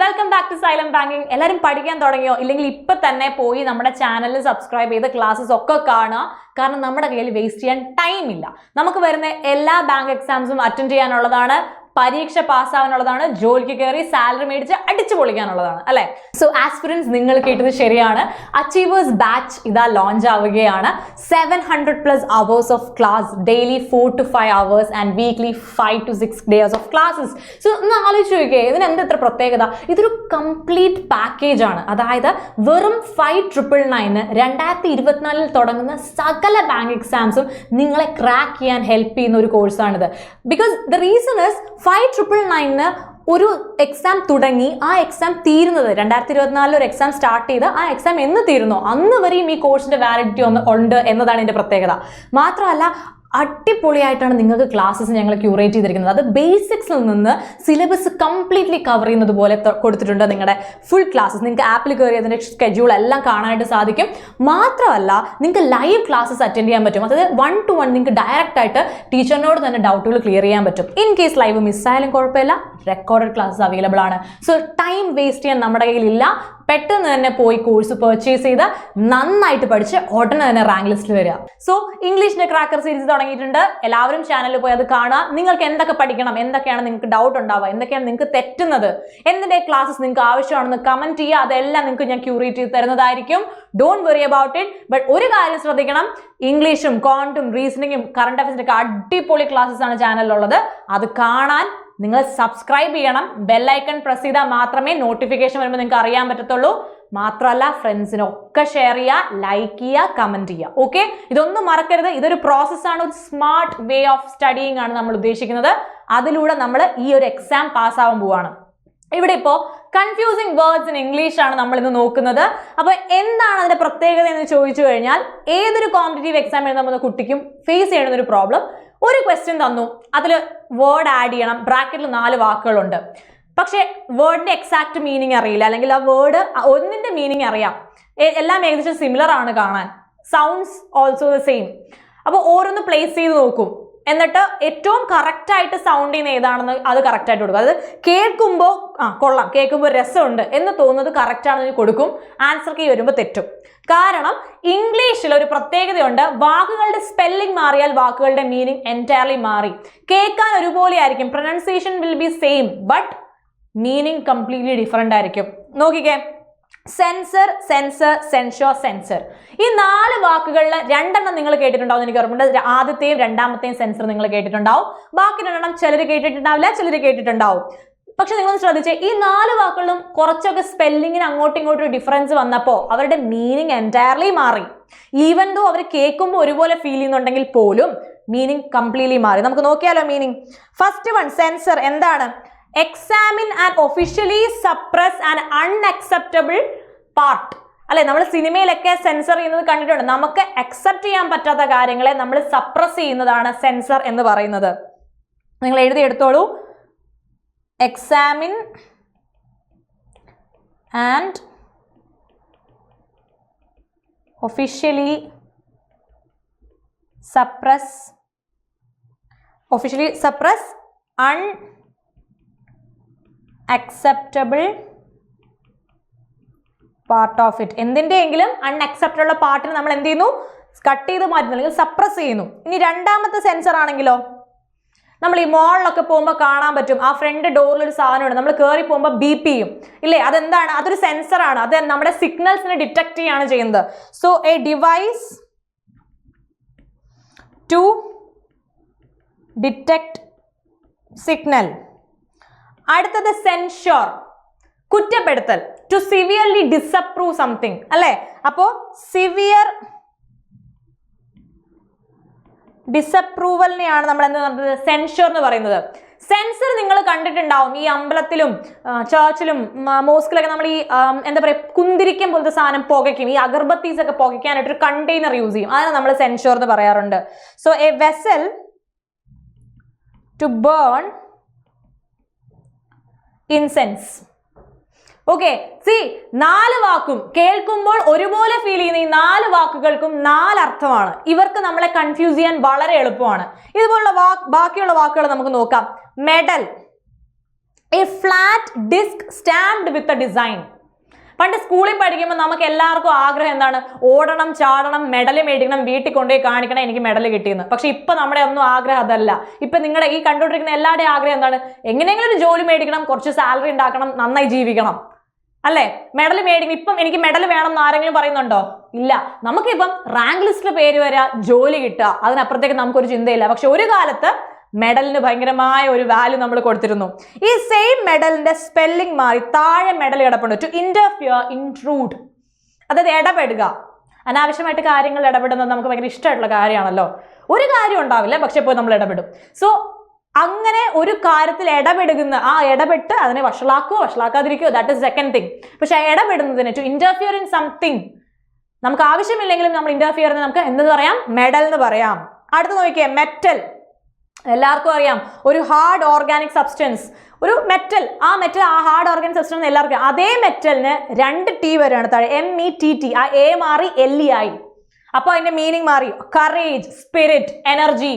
Welcome back to silent banking. എല്ലാവരും പഠിക്കാൻ തുടങ്ങിയോ? ഇല്ലെങ്കിൽ ഇപ്പൊ തന്നെ പോയി നമ്മുടെ ചാനലിൽ സബ്സ്ക്രൈബ് ചെയ്ത് ക്ലാസ്സസ് ഒക്കെ കാണുക. കാരണം നമ്മുടെ കയ്യിൽ വേസ്റ്റ് ചെയ്യാൻ ടൈം ഇല്ല. നമുക്ക് വരുന്ന എല്ലാ ബാങ്ക് എക്സാംസും അറ്റൻഡ് ചെയ്യാനുള്ളതാണ്, പരീക്ഷ പാസ്സാവാനുള്ളതാണ്, ജോലിക്ക് കയറി സാലറി മേടിച്ച് അടിച്ചു പൊളിക്കാനുള്ളതാണ് അല്ലെ. സോ ആസ്പിറൻസ്, നിങ്ങൾ കേട്ടത് ശരിയാണ്. അച്ചീവേഴ്സ് ബാച്ച് ഇതാ ലോഞ്ച് ആവുകയാണ്. 700+ hours of class, daily 4 to 5 hours and weekly 5 to 6 days of classes. So ഒന്ന് ആലോചിച്ച് നോക്കിയേ, ഇതിന് എന്താ ഇത്ര പ്രത്യേകത? ഇതൊരു കംപ്ലീറ്റ് പാക്കേജ് ആണ്. അതായത് വെറും 5,999 2024 തുടങ്ങുന്ന സകല ബാങ്ക് എക്സാംസും നിങ്ങളെ ക്രാക്ക് ചെയ്യാൻ ഹെൽപ്പ് ചെയ്യുന്ന ഒരു കോഴ്സാണിത്. ബിക്കോസ് ദ റീസൺ ഇസ് 5,999 ഒരു എക്സാം തുടങ്ങി ആ എക്സാം തീരുന്നത് 2024 ഒരു എക്സാം സ്റ്റാർട്ട് ചെയ്ത് ആ എക്സാം എന്ന് തീരുന്നോ അന്ന് വരെയും ഈ കോഴ്സിന്റെ വാലിഡിറ്റി ഉണ്ട് എന്നതാണ് ഇതിന്റെ പ്രത്യേകത. മാത്രമല്ല അടിപൊളിയായിട്ടാണ് നിങ്ങൾക്ക് ക്ലാസ്സസ് ഞങ്ങൾ ക്യൂറേറ്റ് ചെയ്തിരിക്കുന്നത്. അത് ബേസിക്സിൽ നിന്ന് സിലബസ് കംപ്ലീറ്റ്ലി കവർ ചെയ്യുന്നത് പോലെ കൊടുത്തിട്ടുണ്ട്. നിങ്ങളുടെ ഫുൾ ക്ലാസ്സസ് നിങ്ങൾക്ക് ആപ്പിൽ കയറി അതിൻ്റെ ഷെഡ്യൂൾ എല്ലാം കാണാനായിട്ട് സാധിക്കും. മാത്രമല്ല നിങ്ങൾക്ക് ലൈവ് ക്ലാസ്സസ് അറ്റൻഡ് ചെയ്യാൻ പറ്റും. അതായത് 1 to 1 നിങ്ങൾക്ക് ഡയറക്റ്റ് ആയിട്ട് ടീച്ചറിനോട് തന്നെ ഡൗട്ടുകൾ ക്ലിയർ ചെയ്യാൻ പറ്റും. ഇൻ കേസ് ലൈവ് മിസ്സായാലും കുഴപ്പമില്ല, റെക്കോർഡഡ് ക്ലാസ്സസ് അവൈലബിൾ ആണ്. സോ ടൈം വേസ്റ്റ് ചെയ്യാൻ നമ്മുടെ കയ്യിലില്ല. പെട്ടെന്ന് തന്നെ പോയി കോഴ്സ് പർച്ചേസ് ചെയ്ത് നന്നായിട്ട് പഠിച്ച് ഉടനെ തന്നെ റാങ്ക് ലിസ്റ്റിൽ വരിക. സോ ഇംഗ്ലീഷിന്റെ ക്രാക്കർ സീരീസ് തുടങ്ങിയിട്ടുണ്ട്. എല്ലാവരും ചാനലിൽ പോയി അത് കാണുക. നിങ്ങൾക്ക് എന്തൊക്കെ പഠിക്കണം, എന്തൊക്കെയാണ് നിങ്ങൾക്ക് ഡൗട്ട് ഉണ്ടാവുക, എന്തൊക്കെയാണ് നിങ്ങൾക്ക് തെറ്റുന്നത്, എന്തിന്റെ ക്ലാസ്സസ് നിങ്ങൾക്ക് ആവശ്യമാണെന്ന് കമന്റ് ചെയ്യുക. അതെല്ലാം നിങ്ങൾക്ക് ഞാൻ ക്യൂറേറ്റ് ചെയ്ത് തരുന്നതായിരിക്കും. Don't worry about it. But ഒരു കാര്യം ശ്രദ്ധിക്കണം, ഇംഗ്ലീഷും ക്വാണ്ടും റീസണിങ്ങും കറണ്ട് അഫയർസിന്റെ ഒക്കെ അടിപൊളി ക്ലാസ്സസ് ആണ് ചാനലിലുള്ളത്. അത് കാണാൻ നിങ്ങൾ സബ്സ്ക്രൈബ് ചെയ്യണം. ബെല്ലൈക്കൺ പ്രസ് ചെയ്താൽ മാത്രമേ നോട്ടിഫിക്കേഷൻ വരുമ്പോൾ നിങ്ങൾക്ക് അറിയാൻ പറ്റത്തുള്ളൂ. മാത്രമല്ല ഫ്രണ്ട്സിനൊക്കെ ഷെയർ ചെയ്യുക, ലൈക്ക് ചെയ്യുക, കമന്റ് ചെയ്യുക. ഓക്കെ, ഇതൊന്നും മറക്കരുത്. ഇതൊരു പ്രോസസ്സാണ്, ഒരു സ്മാർട്ട് വേ ഓഫ് സ്റ്റഡിയിങ് ആണ് നമ്മൾ ഉദ്ദേശിക്കുന്നത്. അതിലൂടെ നമ്മൾ ഈ ഒരു എക്സാം പാസ്സാവാൻ പോവാണ്. ഇവിടെ ഇപ്പോ കൺഫ്യൂസിങ് വേർഡ്സ് ഇൻ ഇംഗ്ലീഷ് ആണ് നമ്മൾ ഇന്ന് നോക്കുന്നത്. അപ്പൊ എന്താണ് അതിന്റെ പ്രത്യേകത എന്ന് ചോദിച്ചു കഴിഞ്ഞാൽ, ഏതൊരു കോമ്പറ്റീറ്റീവ് എക്സാം എഴുതുന്ന കുട്ടിക്കും ഫേസ് ചെയ്യുന്ന ഒരു പ്രോബ്ലം, ഒരു ക്വസ്റ്റ്യൻ തന്നു, അതിൽ വേർഡ് ആഡ് ചെയ്യണം, ബ്രാക്കറ്റിൽ 4 വാക്കുകളുണ്ട്. പക്ഷെ വേർഡിന്റെ എക്സാക്ട് മീനിങ് അറിയില്ല, അല്ലെങ്കിൽ ആ വേർഡ് ഒന്നിന്റെ മീനിങ് അറിയാം, എല്ലാം ഏകദേശം സിമിലർ ആണ് കാണാൻ, സൗണ്ട്സ് ഓൾസോ ദ സെയിം. അപ്പോൾ ഓരോന്ന് പ്ലേസ് ചെയ്ത് നോക്കും, എന്നിട്ട് ഏറ്റവും കറക്റ്റ് ആയിട്ട് സൗണ്ട് ചെയ്യുന്ന ഏതാണെന്ന് അത് കറക്റ്റ് ആയിട്ട് കൊടുക്കും. അതായത് കേൾക്കുമ്പോൾ കൊള്ളാം, കേൾക്കുമ്പോൾ രസമുണ്ട് എന്ന് തോന്നുന്നത് കറക്റ്റ് ആണെന്ന് കൊടുക്കും. ആൻസർ കീ വരുമ്പോൾ തെറ്റും. കാരണം ഇംഗ്ലീഷിൽ ഒരു പ്രത്യേകതയുണ്ട്, വാക്കുകളുടെ സ്പെല്ലിംഗ് മാറിയാൽ വാക്കുകളുടെ മീനിങ് എൻറ്റയർലി മാറി. കേൾക്കാൻ ഒരുപോലെ ആയിരിക്കും, pronunciation will be same, but meaning completely different ആയിരിക്കും. നോക്കിക്കേ, സെൻസർ, സെൻസർ, സെൻഷർ, സെൻസർ, ഈ 4 വാക്കുകളിൽ 2 നിങ്ങൾ കേട്ടിട്ടുണ്ടാവും. എനിക്ക് ഓർമ്മയുണ്ട്, ആദ്യത്തെയും രണ്ടാമത്തെയും സെൻസർ നിങ്ങൾ കേട്ടിട്ടുണ്ടാവും. ബാക്കി 2 ചിലർ കേട്ടിട്ടുണ്ടാവില്ല, ചിലർ കേട്ടിട്ടുണ്ടാവും. പക്ഷെ നിങ്ങളൊന്ന് ശ്രദ്ധിച്ചേ, ഈ 4 വാക്കുകളും കുറച്ചൊക്കെ സ്പെല്ലിങ്ങിന് അങ്ങോട്ടും ഇങ്ങോട്ടും ഡിഫറൻസ് വന്നപ്പോൾ അവരുടെ മീനിങ് എൻറ്റയർലി മാറി. ഈവൻ ദോ അവർ കേൾക്കുമ്പോൾ ഒരുപോലെ ഫീൽ ചെയ്യുന്നുണ്ടെങ്കിൽ പോലും മീനിങ് കംപ്ലീറ്റ്ലി മാറി. നമുക്ക് നോക്കിയാലോ മീനിങ്. First one, censor. എന്താണ്? Examine and officially suppress and unacceptable part. അല്ലെ, നമ്മൾ സിനിമയിലൊക്കെ സെൻസർ ചെയ്യുന്നത് കണ്ടിട്ടുണ്ട്. നമുക്ക് അക്സെപ്റ്റ് ചെയ്യാൻ പറ്റാത്ത കാര്യങ്ങളെ നമ്മൾ സപ്രസ് ചെയ്യുന്നതാണ് സെൻസർ എന്ന് പറയുന്നത്. നിങ്ങൾ എഴുതിയെടുത്തോളൂ. Examine and officially suppress unacceptable part of it. എന്തിൻ്റെയെങ്കിലും അൺഅക്സെപ്റ്റബിൾ പാർട്ടിന് നമ്മൾ എന്ത് ചെയ്യുന്നു? കട്ട് ചെയ്ത് മാറ്റുന്നു, അല്ലെങ്കിൽ സപ്രസ് ചെയ്യുന്നു. ഇനി രണ്ടാമത്തെ സെൻസർ ആണെങ്കിലോ, നമ്മൾ ഈ മോളിലൊക്കെ പോകുമ്പോൾ കാണാൻ പറ്റും, ആ ഫ്രണ്ട് ഡോറിൽ ഒരു സാധനമുണ്ട്, നമ്മൾ കയറി പോകുമ്പോൾ ബീപ്പ് ചെയ്യും ഇല്ലേ? അതെന്താണ്? അതൊരു സെൻസർ ആണ്. അത് നമ്മുടെ സിഗ്നൽസിനെ ഡിറ്റക്ട് ചെയ്യാണ് ചെയ്യുന്നത്. So a device to detect signal. അടുത്തത് സെൻഷർ, കുറ്റപ്പെടുത്തൽ, ടു സിവിയർലി ഡിസപ്രൂവ് സംതിങ് അല്ലെ. അപ്പോ സിവിയർ ഡിസപ്രൂവലിനെയാണ് നമ്മൾ എന്താ പറയുന്നത്? സെൻഷർ എന്ന് പറയുന്നത്. സെൻസർ നിങ്ങൾ കണ്ടിട്ടുണ്ടാവും, ഈ അമ്പലത്തിലും ചർച്ചിലും മോസ്കിലൊക്കെ നമ്മൾ ഈ എന്താ പറയുക, കുന്തിരിക്കം പോലത്തെ സാധനം പുകയ്ക്കും, ഈ അഗർബത്തീസ് ഒക്കെ പുകയ്ക്കാനായിട്ട് ഒരു കണ്ടെയ്നർ യൂസ് ചെയ്യും. അതിനെ നമ്മൾ സെൻഷർ എന്ന് പറയാറുണ്ട്. So a vessel to burn incense. Okay, C 4 വാക്കും കേൾക്കുമ്പോൾ ഒരുപോലെ ഫീൽ ചെയ്യുന്ന ഈ 4 വാക്കുകൾക്കും 4 അർത്ഥമാണ്. ഇവർക്ക് നമ്മളെ കൺഫ്യൂസ് ചെയ്യാൻ വളരെ എളുപ്പമാണ്. ഇതുപോലുള്ള ബാക്കിയുള്ള വാക്കുകൾ നമുക്ക് നോക്കാം. Medal, a flat disc stamped with a design. പണ്ട് സ്കൂളിൽ പഠിക്കുമ്പോൾ നമുക്ക് എല്ലാവർക്കും ആഗ്രഹം എന്താണ്? ഓടണം, ചാടണം, മെഡൽ മേടിക്കണം, വീട്ടിൽ കൊണ്ടുപോയി കാണിക്കണം, എനിക്ക് മെഡൽ കിട്ടിയെന്ന്. പക്ഷെ ഇപ്പൊ നമ്മുടെ ഒന്നും ആഗ്രഹം അതല്ല. ഇപ്പൊ നിങ്ങളുടെ ഈ കണ്ടുകൊണ്ടിരിക്കുന്ന എല്ലാവരുടെയും ആഗ്രഹം എന്താണ്? എങ്ങനെയെങ്കിലും ഒരു ജോലി മേടിക്കണം, കുറച്ച് സാലറി ഉണ്ടാക്കണം, നന്നായി ജീവിക്കണം, അല്ലേ? മെഡൽ മേടിക്കണം. ഇപ്പം എനിക്ക് മെഡൽ വേണം എന്ന് ആരെങ്കിലും പറയുന്നുണ്ടോ? ഇല്ല. നമുക്കിപ്പം റാങ്ക് ലിസ്റ്റിൽ പേര് വരിക, ജോലി കിട്ടുക, അതിനപ്പുറത്തേക്ക് നമുക്കൊരു ചിന്തയില്ല. പക്ഷെ ഒരു കാലത്ത് മെഡലിന് ഭയങ്കരമായ ഒരു വാല്യൂ നമ്മൾ കൊടുത്തിരുന്നു. ഈ സെയിം മെഡലിന്റെ സ്പെല്ലിംഗ് മാറി താഴെ മെഡൽ കിടപ്പുണ്ട്. ടു ഇന്റർഫിയർ, ഇൻട്രൂഡ്, അതായത് ഇടപെടുക. അനാവശ്യമായിട്ട് കാര്യങ്ങൾ ഇടപെടുന്നത് നമുക്ക് ഭയങ്കര ഇഷ്ടമായിട്ടുള്ള കാര്യമാണല്ലോ. ഒരു കാര്യം ഉണ്ടാവില്ല, പക്ഷെ പോയി നമ്മൾ ഇടപെടും. സോ അങ്ങനെ ഒരു കാര്യത്തിൽ ഇടപെടുന്ന ആ ഇടപെട്ട് അതിനെ വഷളാക്കുകയോ വഷളാക്കാതിരിക്കുകയോ, ദാറ്റ് ഇസ് സെക്കൻഡ് തിങ്. പക്ഷെ ഇടപെടുന്നതിന് ടു ഇന്റർഫിയർ ഇൻ സംതിങ്, നമുക്ക് ആവശ്യമില്ലെങ്കിലും നമ്മൾ ഇന്റർഫിയർ നമുക്ക് എന്ത് പറയാം? മെഡൽ എന്ന് പറയാം. അടുത്ത് നോക്കിയേ, മെറ്റൽ. എല്ലാവർക്കും അറിയാം, ഒരു ഹാർഡ് ഓർഗാനിക് സബ്സ്റ്റൻസ്, ഒരു മെറ്റൽ. ആ മെറ്റൽ, ആ ഹാർഡ് ഓർഗാനിക് സബ്സ്റ്റൻസ് എല്ലാവർക്കും. അതേ മെറ്റലിന് 2 T വരെയാണ് താഴെ, METT. ആ എ മാറി LE ആയി. അപ്പൊ അതിന്റെ മീനിങ് മാറി. Courage, spirit, energy.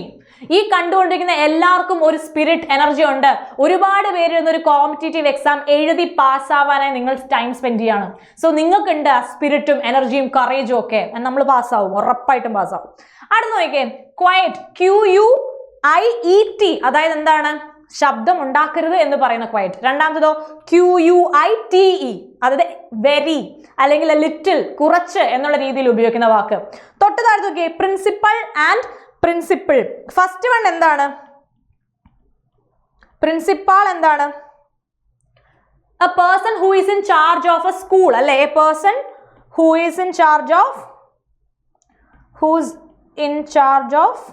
ഈ കണ്ടുകൊണ്ടിരിക്കുന്ന എല്ലാവർക്കും ഒരു സ്പിരിറ്റ്, എനർജി ഉണ്ട്. ഒരുപാട് പേര് ഒരു കോമ്പറ്റേറ്റീവ് എക്സാം എഴുതി പാസ്സാവാനായി നിങ്ങൾ ടൈം സ്പെൻഡ് ചെയ്യാണ്. സോ നിങ്ങൾക്കുണ്ട് സ്പിരിറ്റും എനർജിയും കറേജും ഒക്കെ. നമ്മൾ പാസ്സാവും, ഉറപ്പായിട്ടും പാസ്സാവും. അടുത്ത് നോക്കിയേ, ക്വയറ്റ്, QUIET, അതായത് എന്താണ്? ശബ്ദം ഉണ്ടാക്കരുത് എന്ന് പറയുന്ന ക്വയറ്റ്. രണ്ടാമത്തതോ QUITE, അതായത് വെരി അല്ലെങ്കിൽ ലിറ്റിൽ, കുറച്ച് എന്നുള്ള രീതിയിൽ ഉപയോഗിക്കുന്ന വാക്ക്. തൊട്ട് താഴത്ത് നോക്കിയേ, principal and principle. First one എന്താണ്? പ്രിൻസിപ്പാൾ എന്താണ്? A person who is in charge of a school, അല്ലെ? A person who is in charge of, who's in charge of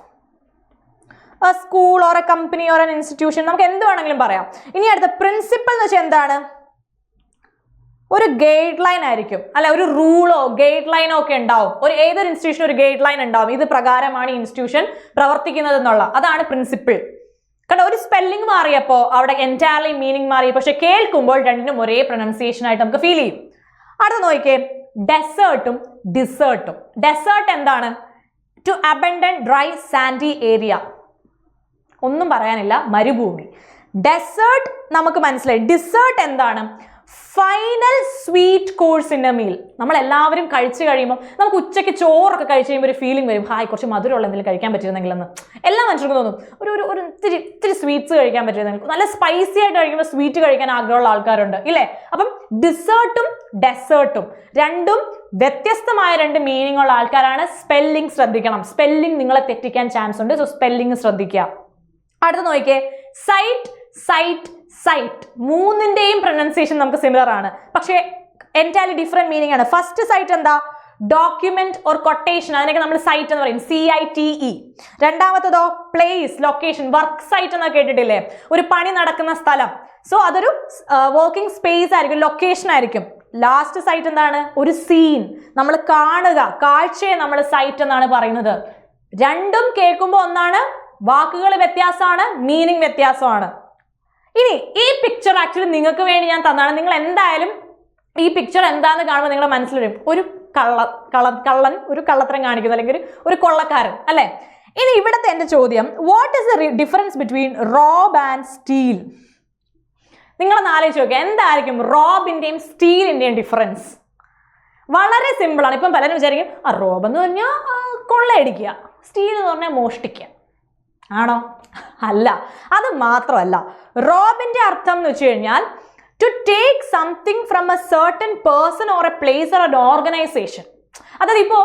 a school or a company or an institution. നമുക്ക് എന്ത് വേണമെങ്കിലും പറയാം. ഇനി അടുത്ത principal എന്ന് വെച്ചാൽ എന്താണ്? ഒരു ഗൈഡ് ലൈൻ ആയിരിക്കും, അല്ലെ? ഒരു റൂളോ ഗൈഡ് ലൈനോ ഒക്കെ ഉണ്ടാവും. ഏതൊരു ഇൻസ്റ്റിറ്റ്യൂഷൻ ഒരു ഗൈഡ് ലൈൻ ഉണ്ടാവും, ഇത് പ്രകാരമാണ് ഈ ഇൻസ്റ്റിറ്റ്യൂഷൻ പ്രവർത്തിക്കുന്നത് എന്നുള്ള. അതാണ് പ്രിൻസിപ്പിൾ. കാരണം ഒരു സ്പെല്ലിംഗ് മാറിയപ്പോൾ അവിടെ എൻറ്റയർലി മീനിങ് മാറി. പക്ഷെ കേൾക്കുമ്പോൾ രണ്ടിനും ഒരേ പ്രൊനൗൺസിയേഷൻ ആയിട്ട് നമുക്ക് ഫീൽ ചെയ്യും. അടുത്ത നോക്കിയേ, ഡെസേർട്ടും ഡിസേർട്ടും. ഡെസേർട്ട് എന്താണ്? To abandon dry sandy area. ഒന്നും പറയാനില്ല, മരുഭൂമി. ഡെസേർട്ട് നമുക്ക് മനസ്സിലായി. ഡിസേർട്ട് എന്താണ്? Final sweet course in a meal. നമ്മൾ എല്ലാവരും കഴിച്ചു കഴിയുമ്പോൾ നമുക്ക് ഉച്ചയ്ക്ക് ചോറൊക്കെ കഴിച്ച് കഴിയുമ്പോൾ ഒരു ഫീലിംഗ് വരും, ഹായ് കുറച്ച് മധുരമുള്ള എന്തെങ്കിലും കഴിക്കാൻ പറ്റുമെന്നെങ്കിലെന്ന് എല്ലാ മനുഷ്യർക്കും തോന്നും. ഒരു ഇത്തിരി സ്വീറ്റ്സ് കഴിക്കാൻ പറ്റുമെന്നെങ്കിൽ. നല്ല സ്പൈസി ആയിട്ട് കഴിക്കുമ്പോൾ സ്വീറ്റ് കഴിക്കാൻ ആഗ്രഹമുള്ള ആൾക്കാരുണ്ട്, ഇല്ലേ? അപ്പം ഡിസേർട്ടും ഡെസേർട്ടും രണ്ടും വ്യത്യസ്തമായ 2 മീനിങ് ഉള്ള ആൾക്കാരാണ്. സ്പെല്ലിംഗ് ശ്രദ്ധിക്കണം. സ്പെല്ലിംഗ് നിങ്ങളെ തെറ്റിക്കാൻ ചാൻസ് ഉണ്ട്. സോ സ്പെല്ലിംഗ് ശ്രദ്ധിക്കുക. അടുത്ത് നോക്കിയേ, സൈറ്റ്, സൈറ്റ്, സൈറ്റ്. മൂന്നിന്റെയും പ്രൊനൗൺസിയേഷൻ നമുക്ക് സിമിലർ ആണ്, പക്ഷേ എൻറ്റയർലി ഡിഫറെന്റ് മീനിങ് ആണ്. ഫസ്റ്റ് സൈറ്റ് എന്താ? ഡോക്യുമെന്റ് ഓർ കൊട്ടേഷൻ, അതിനൊക്കെ നമ്മൾ സൈറ്റ് എന്ന് പറയും, CITE. രണ്ടാമത്തതോ പ്ലേസ്, ലൊക്കേഷൻ. വർക്ക് സൈറ്റ് എന്നൊക്കെ കേട്ടിട്ടില്ലേ? ഒരു പണി നടക്കുന്ന സ്ഥലം. സോ അതൊരു വർക്കിംഗ് സ്പേസ് ആയിരിക്കും, ലൊക്കേഷൻ ആയിരിക്കും. ലാസ്റ്റ് സൈറ്റ് എന്താണ്? ഒരു സീൻ, നമ്മൾ കാണുക, കാഴ്ചയെ നമ്മൾ സൈറ്റ് എന്നാണ് പറയുന്നത്. രണ്ടും കേൾക്കുമ്പോൾ ഒന്നാണ്, വാക്കുകൾ വ്യത്യാസമാണ്, മീനിങ് വ്യത്യാസമാണ്. ഇനി ഈ പിക്ചർ ആക്ച്വലി നിങ്ങൾക്ക് വേണ്ടി ഞാൻ തന്നാണ്. നിങ്ങൾ എന്തായാലും ഈ പിക്ചർ എന്താന്ന് കാണുമ്പോൾ നിങ്ങളുടെ മനസ്സിൽ വരും, ഒരു കള്ളൻ ഒരു കള്ളത്തരം കാണിക്കുന്നു, അല്ലെങ്കിൽ ഒരു കൊള്ളക്കാരൻ, അല്ലെ? ഇനി ഇവിടുത്തെ എന്റെ ചോദ്യം, what is the difference between Rob and steel? നിങ്ങളൊന്ന് ആലോചിച്ച് നോക്കുക, എന്തായിരിക്കും റോബിന്റെയും സ്റ്റീലിന്റെയും ഡിഫറൻസ്? വളരെ സിമ്പിൾ ആണ്. ഇപ്പം പലരും വിചാരിക്കും, റോബ് എന്ന് പറഞ്ഞാൽ കൊള്ളയടിക്കുക, സ്റ്റീൽ എന്ന് പറഞ്ഞാൽ മോഷ്ടിക്കുക. ആണോ? അല്ല. അത് മാത്രമല്ല, റോബിന്റെ അർത്ഥം എന്ന് വെച്ച് കഴിഞ്ഞാൽ to take something from a certain person or a place or an organisation. അതായത് ഇപ്പോൾ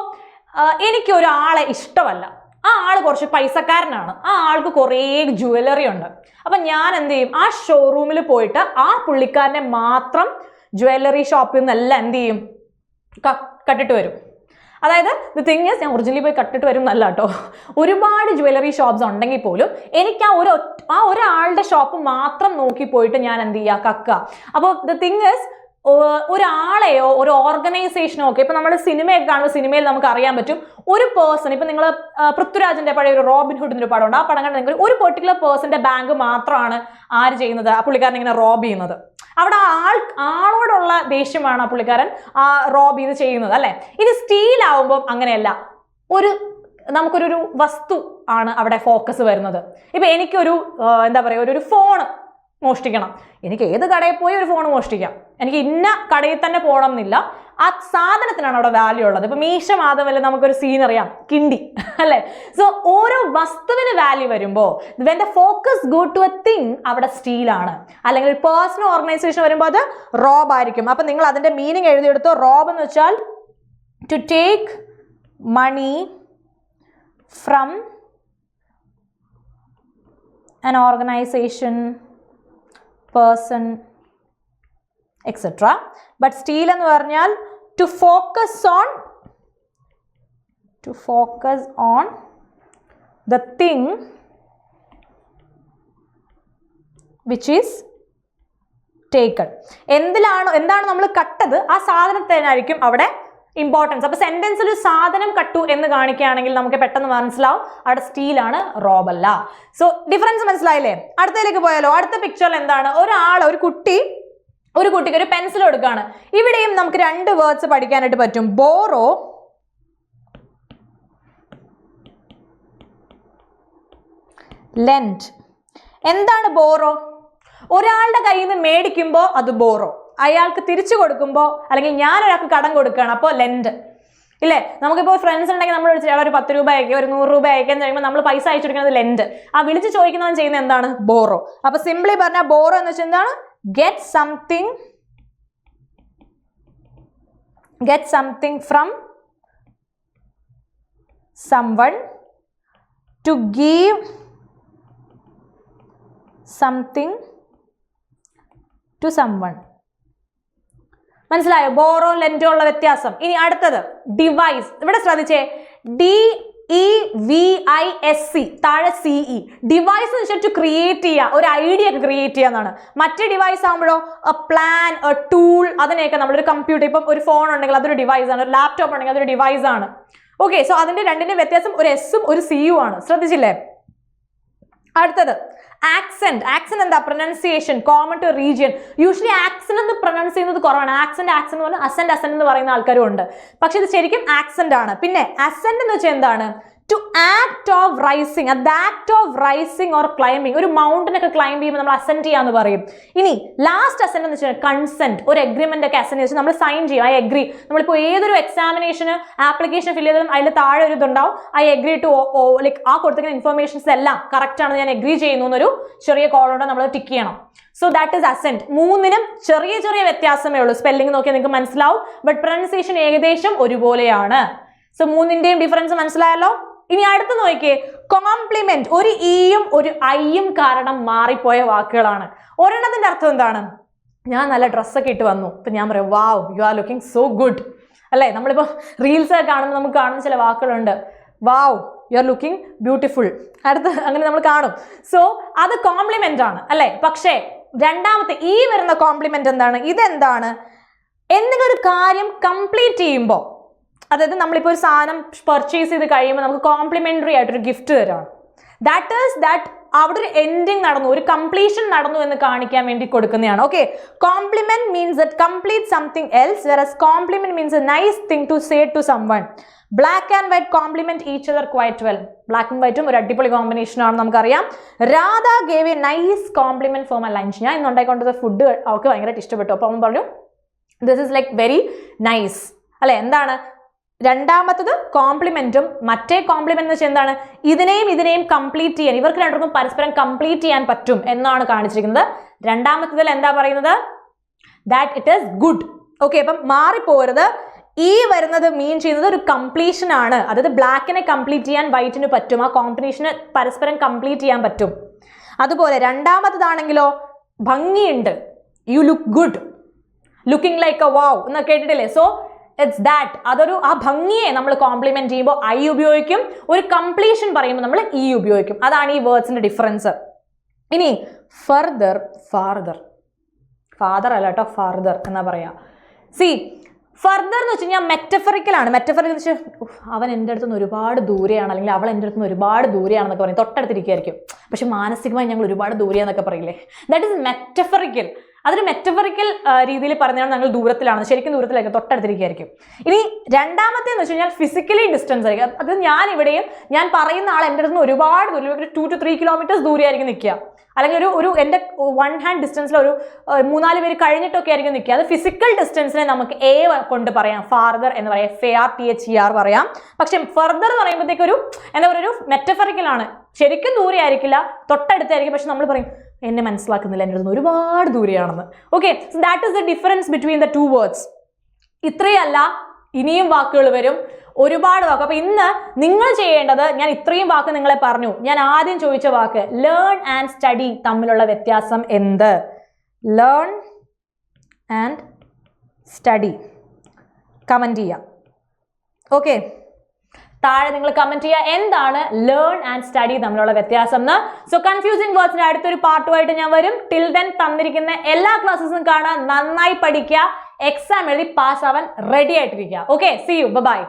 എനിക്ക് ഒരാളെ ഇഷ്ടമല്ല, ആ ആൾ കുറച്ച് പൈസക്കാരനാണ്, ആ ആൾക്ക് കുറേ ജ്വല്ലറി ഉണ്ട്. അപ്പം ഞാൻ എന്ത് ചെയ്യും? ആ ഷോറൂമിൽ പോയിട്ട് ആ പുള്ളിക്കാരനെ മാത്രം ജ്വല്ലറി ഷോപ്പിൽ നിന്നെല്ലാം എന്ത് ചെയ്യും? കട്ടിട്ട് വരും. അതായത് ദി തിങ് ഈസ്, ഞാൻ ഒറിജിനലി പോയി കട്ടിട്ട് വരും എന്നല്ല കേട്ടോ. ഒരുപാട് ജ്വല്ലറി ഷോപ്സ് ഉണ്ടെങ്കിൽ പോലും എനിക്ക് ആ ഒരാളുടെ ഷോപ്പ് മാത്രം നോക്കി പോയിട്ട് ഞാൻ എന്ത് ചെയ്യുക? കക്കുക. അപ്പോൾ ദി തിങ് ഈസ്, ഒരാളെയോ ഒരു ഓർഗനൈസേഷനോ ഒക്കെ ഇപ്പൊ നമ്മൾ സിനിമയൊക്കെ കാണുമ്പോൾ സിനിമയിൽ നമുക്ക് അറിയാൻ പറ്റും, ഒരു പേഴ്സൺ, ഇപ്പൊ നിങ്ങൾ പൃഥ്വിരാജിന്റെ പഴയ ഒരു റോബിൻഹുഡിന്റെ ഒരു പടമുണ്ട്, ആ പടം കണ്ടെങ്കിൽ ഒരു പെർട്ടിക്കുലർ പേഴ്സന്റെ ബാങ്ക് മാത്രമാണ് ആര് ചെയ്യുന്നത്? ആ പുള്ളിക്കാരൻ ഇങ്ങനെ റോബ് ചെയ്യുന്നത്. അവിടെ ആളോടുള്ള ദേഷ്യമാണ് ആ പുള്ളിക്കാരൻ ആ റോബ് ചെയ്ത് ചെയ്യുന്നത്, അല്ലെ? ഇത് സ്റ്റീൽ ആവുമ്പോൾ അങ്ങനെയല്ല, നമുക്കൊരു വസ്തു ആണ് അവിടെ ഫോക്കസ് വരുന്നത്. ഇപ്പൊ എനിക്കൊരു എന്താ പറയുക, ഒരു ഫോണ് മോഷ്ടിക്കണം. എനിക്ക് ഏത് കടയിൽ പോയി ഒരു ഫോൺ മോഷ്ടിക്കാം. എനിക്ക് ഇന്ന കടയിൽ തന്നെ പോകണം എന്നില്ല. ആ സാധനത്തിനാണ് അവിടെ വാല്യൂ ഉള്ളത്. ഇപ്പൊ മീശ മാധവല്ല നമുക്കൊരു സീൻ അറിയാം, കിണ്ടി അല്ലെ. സോ ഓരോ വസ്തുവിന് വാല്യൂ വരുമ്പോൾ when the focus go to a thing അവിടെ സ്റ്റീലാണ്. അല്ലെങ്കിൽ ഒരു പേഴ്സണൽ ഓർഗനൈസേഷൻ വരുമ്പോൾ അത് റോബ് ആയിരിക്കും. അപ്പൊ നിങ്ങൾ അതിന്റെ മീനിങ് എഴുതിയെടുത്തോ. റോബ് എന്ന് വെച്ചാൽ to take money from an organization, person, etc. But steal എന്ന് പറഞ്ഞാൽ to focus on the thing which is taken. എന്താണ് നമ്മൾ കട്ടത് ആ സാധനത്തിനായിരിക്കും അവിടെ ഇമ്പോർട്ടൻസ്. അപ്പൊ സെന്റൻസിൽ ഒരു സാധനം കട്ടു എന്ന് കാണിക്കുകയാണെങ്കിൽ നമുക്ക് പെട്ടെന്ന് മനസ്സിലാവും അവിടെ സ്റ്റീലാണ്, റോബല്ല. സോ ഡിഫറൻസ് മനസ്സിലായില്ലേ? അടുത്തതിലേക്ക് പോയാലോ? അടുത്ത പിക്ചറിൽ എന്താണ്? ഒരു കുട്ടിക്ക് ഒരു പെൻസിൽ കൊടുക്കുകയാണ്. ഇവിടെയും നമുക്ക് 2 വേർഡ്സ് പഠിക്കാനായിട്ട് പറ്റും. Borrow, lent. എന്താണ് ബോറോ? ഒരാളുടെ കയ്യിൽ നിന്ന് മേടിക്കുമ്പോൾ അത് ബോറോ, അയാൾക്ക് തിരിച്ചു കൊടുക്കുമ്പോൾ, അല്ലെങ്കിൽ ഞാൻ ഒരാൾക്ക് കടം കൊടുക്കുകയാണ്, അപ്പോൾ ലെൻഡ് ഇല്ലേ? നമുക്കിപ്പോൾ ഫ്രണ്ട്സ് ഉണ്ടെങ്കിൽ നമ്മൾ വിളിച്ച് ഒരു 10 രൂപ അയക്കുക, ഒരു 100 രൂപ അയക്കാൻ കഴിയുമ്പോൾ നമ്മൾ പൈസ അയച്ചു കൊടുക്കുന്നത് ലെൻഡ്. ആ വിളിച്ച് ചോദിക്കുന്നവൻ ചെയ്യുന്നത് എന്താണ്? ബോറോ. അപ്പൊ സിംപ്ലി പറഞ്ഞാൽ ബോറോ എന്ന് വെച്ചാൽ എന്താണ്? Get something from someone to give something to someone. മനസ്സിലായോ? ബോറോ ലെൻഡോ ഉള്ള വ്യത്യാസം. ഇനി അടുത്തത് ഡിവൈസ്. ഇവിടെ ശ്രദ്ധിച്ചേ, DEVISE താഴെ CE. ഡിവൈസ് എന്ന് വെച്ചാൽ ടു ക്രിയേറ്റ് ചെയ്യുക, ഒരു ഐഡിയ ഒക്കെ ക്രിയേറ്റ് ചെയ്യാന്നാണ്. മറ്റേ ഡിവൈസ് ആകുമ്പോഴോ പ്ലാൻ, ടൂൾ, അതിനെയൊക്കെ നമ്മളൊരു കമ്പ്യൂട്ടർ, ഇപ്പം ഒരു ഫോൺ ഉണ്ടെങ്കിൽ അതൊരു ഡിവൈസ് ആണ്, ഒരു ലാപ്ടോപ്പ് ഉണ്ടെങ്കിൽ അതൊരു ഡിവൈസ് ആണ്. ഓക്കെ, സോ അതിന്റെ രണ്ടിന്റെ വ്യത്യാസം ഒരു എസും ഒരു സിയും ആണ്. ശ്രദ്ധിച്ചില്ലേ? അടുത്തത് ആക്സെന്റ്. ആക്സെന്റ് എന്താ? Pronunciation, common to region. Usually accent എന്ന് പ്രൊനൗൺസ് ചെയ്യുന്നത് കുറവാണ്. ആക്സെന്റ് എന്ന് പറഞ്ഞാൽ അസെന്റ് എന്ന് പറയുന്ന ആൾക്കാരും ഉണ്ട്. പക്ഷെ ഇത് ശരിക്കും ആക്സെന്റ് ആണ്. പിന്നെ അസെന്റ് എന്ന് വെച്ചാൽ എന്താണ്? To act of rising. The act of rising or climbing. ഒരു മൗണ്ടനൊക്കെ ക്ലൈംബ് ചെയ്യുമ്പോൾ നമ്മൾ അസെന്റ് ചെയ്യാന്ന് പറയും. ഇനി ലാസ്റ്റ് അസെന്റ് എന്ന് വെച്ചാൽ കൺസെന്റ്. ഒരു എഗ്രിമെന്റ് ഒക്കെ അസെന്റ് വെച്ചാൽ നമ്മൾ സൈൻ ചെയ്യും. I agree. നമ്മളിപ്പോൾ ഏതൊരു എക്സാമിനേഷന് ആപ്ലിക്കേഷൻ ഫിൽ ചെയ്താലും അതിൽ താഴെ ഒരു ഇതുണ്ടാവും, ഐ എഗ്രി ടു ലൈക്ക് ആ കൊടുത്തിരിക്കുന്ന ഇൻഫർമേഷൻസ് എല്ലാം കറക്റ്റ് ആണ്, ഞാൻ എഗ്രി ചെയ്യുന്നു എന്നൊരു ചെറിയ കോളുണ്ട്, നമ്മൾ ടിക്ക് ചെയ്യണം. So that is ascent. മൂന്നിനും ചെറിയ ചെറിയ വ്യത്യാസമേ ഉള്ളൂ. സ്പെല്ലിംഗ് നോക്കിയാൽ നിങ്ങൾക്ക് മനസ്സിലാവും. ബട്ട് പ്രൊനൗൺസിയേഷൻ ഏകദേശം ഒരുപോലെയാണ്. സോ മൂന്നിന്റെയും ഡിഫറൻസ് മനസ്സിലായല്ലോ? ഇനി അടുത്ത് നോക്കിയേ, കോംപ്ലിമെന്റ്. ഒരു ഇയും ഒരു ഐയും കാരണം മാറിപ്പോയ വാക്കുകളാണ്. ഒരെണ്ണത്തിന്റെ അർത്ഥം എന്താണ്? ഞാൻ നല്ല ഡ്രസ്സൊക്കെ ഇട്ട് വന്നു, ഇപ്പൊ ഞാൻ പറയാം wow you are looking so good അല്ലേ? നമ്മളിപ്പോ റീൽസ് ഒക്കെ കാണുമ്പോൾ നമുക്ക് കാണുന്ന ചില വാക്കുകളുണ്ട്, wow you are looking beautiful, അങ്ങനെ നമ്മൾ കാണും. സോ അത് കോംപ്ലിമെന്റ് ആണ് അല്ലെ? പക്ഷേ രണ്ടാമത്തെ ഈ വരുന്ന കോംപ്ലിമെന്റ് എന്താണ്? ഇതെന്താണ്? എന്തെങ്കിലും ഒരു കാര്യം കംപ്ലീറ്റ് ചെയ്യുമ്പോൾ, അതായത് നമ്മളിപ്പോൾ ഒരു സാധനം പർച്ചേസ് ചെയ്ത് കഴിയുമ്പോൾ നമുക്ക് കോംപ്ലിമെന്ററി ആയിട്ടൊരു ഗിഫ്റ്റ് തരാണ്. ദാറ്റ് ഈസ് ദാറ്റ് അവിടെ ഒരു എൻഡിങ് നടന്നു, ഒരു കംപ്ലീഷൻ നടന്നു എന്ന് കാണിക്കാൻ വേണ്ടി കൊടുക്കുന്നതാണ്. Okay, complement means that complete something else, whereas compliment means a nice thing to say to someone. Black and white complement each other quite well. Black and വൈറ്റും ഒരു അടിപൊളി കോമ്പിനേഷൻ ആണ്, നമുക്കറിയാം. Radha gave a nice compliment for my lunch. ഞാൻ ഇന്ന് ഉണ്ടായിക്കൊണ്ടത് food അവൾക്ക് ഭയങ്കരമായിട്ട് ഇഷ്ടപ്പെട്ടു. അപ്പോൾ അവൻ പറഞ്ഞു this is like very nice അല്ലെ? എന്താണ് രണ്ടാമത്തത്? കോംപ്ലിമെന്റും. മറ്റേ കോംപ്ലിമെന്റ് എന്ന് വെച്ചാൽ എന്താണ്? ഇതിനെയും കംപ്ലീറ്റ് ചെയ്യാൻ, ഇവർക്ക് രണ്ടുപേർക്കും പരസ്പരം കംപ്ലീറ്റ് ചെയ്യാൻ പറ്റും എന്നാണ് കാണിച്ചിരിക്കുന്നത്. രണ്ടാമത്തതിൽ എന്താ പറയുന്നത്? That it is good. Okay, അപ്പം മാറിപ്പോരുത്. ഈ വരുന്നത് മീൻ ചെയ്യുന്നത് ഒരു കംപ്ലീഷൻ ആണ്. അതായത് ബ്ലാക്കിനെ കംപ്ലീറ്റ് ചെയ്യാൻ വൈറ്റിന് പറ്റും, ആ കോമ്പിനേഷന് പരസ്പരം കംപ്ലീറ്റ് ചെയ്യാൻ പറ്റും. അതുപോലെ രണ്ടാമത്തതാണെങ്കിലോ ഭംഗിയുണ്ട്, you look good, looking like a wow എന്നൊക്കെ കേട്ടിട്ടില്ലേ? So it's that. അതൊരു ആ ഭംഗിയെ നമ്മൾ കോംപ്ലിമെന്റ് ചെയ്യുമ്പോൾ ഐ ഉപയോഗിക്കും, ഒരു കംപ്ലീഷൻ പറയുമ്പോൾ നമ്മൾ ഇ ഉപയോഗിക്കും. അതാണ് ഈ വേർഡ്സിന്റെ ഡിഫറൻസ്. ഇനി ഫർദർ, ഫാദർ അല്ല കേട്ടോ, ഫർദർ എന്നാ പറയാ. സി ഫർദർ എന്ന് വെച്ച് കഴിഞ്ഞാൽ മെറ്റഫറിക്കലാണ്. മെറ്റഫറിക്കൽ എന്ന് വെച്ചാൽ അവൻ എൻ്റെ അടുത്ത് നിന്ന് ഒരുപാട് ദൂരെയാണ്, അല്ലെങ്കിൽ അവൾ എൻ്റെ അടുത്ത് നിന്ന് ഒരുപാട് ദൂരെയാണെന്നൊക്കെ പറയും. തൊട്ടടുത്തിരിക്കുകയായിരിക്കും, പക്ഷെ മാനസികമായി ഞങ്ങൾ ഒരുപാട് ദൂരെയാന്നൊക്കെ പറയില്ലേ? That is metaphorical. അതൊരു മെറ്റഫറിക്കൽ രീതിയിൽ പറഞ്ഞാൽ ഞങ്ങൾ ദൂരത്തിലാണ്, ശരിക്കും ദൂരത്തിലായിരിക്കും, തൊട്ടടുത്തിരിക്കുകയായിരിക്കും. ഇനി രണ്ടാമത്തെ എന്ന് വെച്ച് കഴിഞ്ഞാൽ ഫിസിക്കലി ഡിസ്റ്റൻസ് ആയിരിക്കും. അത് ഞാൻ ഇവിടെയും ഞാൻ പറയുന്ന ആൾ എൻ്റെ അടുത്ത് ഒരുപാട് ദൂരം, 2 to 3 കിലോമീറ്റേഴ്സ് ദൂരെയായിരിക്കും നിൽക്കുക, അല്ലെങ്കിൽ ഒരു എൻ്റെ 1 hand ഡിസ്റ്റൻസിൽ ഒരു 3-4 പേര് കഴിഞ്ഞിട്ടൊക്കെ ആയിരിക്കും നിൽക്കുക. അത് ഫിസിക്കൽ ഡിസ്റ്റൻസിനെ നമുക്ക് എ കൊണ്ട് പറയാം, ഫാർദർ എന്ന് പറയാം, FARTHER പറയാം. പക്ഷെ ഫർദർ എന്ന് പറയുമ്പോഴത്തേക്ക് എന്താ പറയുക, ഒരു മെറ്റഫറിക്കൽ ആണ്. ശരിക്കും ദൂരെ ആയിരിക്കില്ല, തൊട്ടടുത്തായിരിക്കും, പക്ഷെ നമ്മൾ പറയും എന്നെ മനസ്സിലാക്കുന്നില്ല, എൻ്റെ അടുത്ത് ഒരുപാട് ദൂരെയാണെന്ന്. Okay, so that is the difference between the 2 words. ഇത്രയല്ല, ഇനിയും വാക്കുകൾ വരും, ഒരുപാട് വാക്ക്. അപ്പൊ ഇന്ന് നിങ്ങൾ ചെയ്യേണ്ടത്, ഞാൻ ഇത്രയും വാക്ക് നിങ്ങളെ പറഞ്ഞു, ഞാൻ ആദ്യം ചോദിച്ച വാക്ക് ലേൺ ആൻഡ് സ്റ്റഡി തമ്മിലുള്ള വ്യത്യാസം എന്ത്? Learn and study. കമന്റ് ചെയ്യാം. ഓക്കെ, താഴെ നിങ്ങൾ കമന്റ് ചെയ്യുക എന്താണ് ലേൺ ആൻഡ് സ്റ്റഡി തമ്മിലുള്ള വ്യത്യാസം എന്ന്. സോ കൺഫ്യൂസിംഗ് വേർഡ്സിന്റെ അടുത്തൊരു പാർട്ടുമായിട്ട് ഞാൻ വരും. ടിൽ ദെൻ തന്നിരിക്കുന്ന എല്ലാ ക്ലാസ്സസും കാണാൻ, നന്നായി പഠിക്കുക, എക്സാം എഴുതി പാസ് ആവാൻ റെഡി ആയിട്ടിരിക്കുക. Okay, see you, by.